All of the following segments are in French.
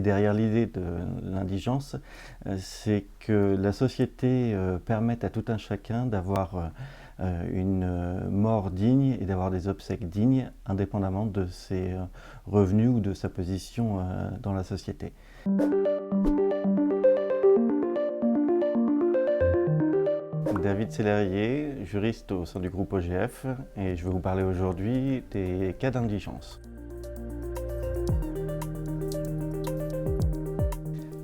derrière l'idée de l'indigence, c'est que la société permette à tout un chacun d'avoir une mort digne et d'avoir des obsèques dignes, indépendamment de ses revenus ou de sa position dans la société. David Sellerier, juriste au sein du groupe OGF, et je vais vous parler aujourd'hui des cas d'indigence.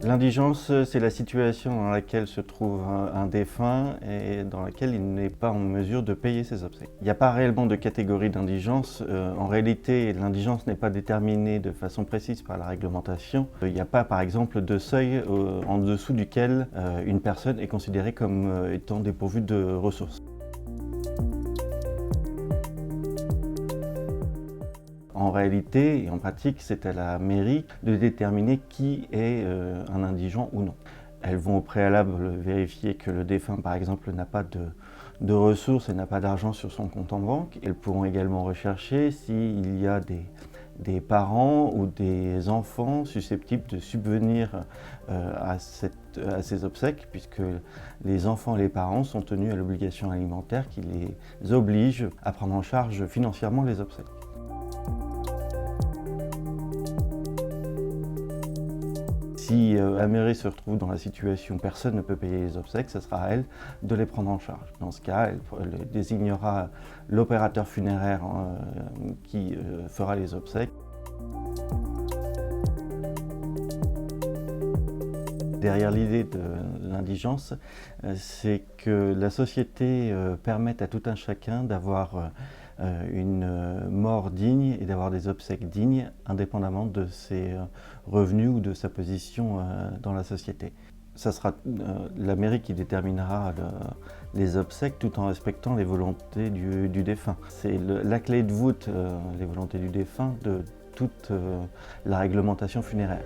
L'indigence, c'est la situation dans laquelle se trouve un défunt et dans laquelle il n'est pas en mesure de payer ses obsèques. Il n'y a pas réellement de catégorie d'indigence. En réalité, l'indigence n'est pas déterminée de façon précise par la réglementation. Il n'y a pas, par exemple, de seuil en dessous duquel une personne est considérée comme étant dépourvue de ressources. En réalité et en pratique, c'est à la mairie de déterminer qui est un indigent ou non. Elles vont au préalable vérifier que le défunt, par exemple, n'a pas de ressources et n'a pas d'argent sur son compte en banque. Elles pourront également rechercher s'il y a des parents ou des enfants susceptibles de subvenir à ces obsèques, puisque les enfants et les parents sont tenus à l'obligation alimentaire qui les oblige à prendre en charge financièrement les obsèques. Si la mairie se retrouve dans la situation où personne ne peut payer les obsèques, ce sera à elle de les prendre en charge. Dans ce cas, elle désignera l'opérateur funéraire qui fera les obsèques. Derrière l'idée de l'indigence, c'est que la société permette à tout un chacun d'avoir une mort digne et d'avoir des obsèques dignes, indépendamment de ses revenus ou de sa position dans la société. Ça sera la mairie qui déterminera les obsèques tout en respectant les volontés du défunt. C'est la clé de voûte, les volontés du défunt, de toute la réglementation funéraire.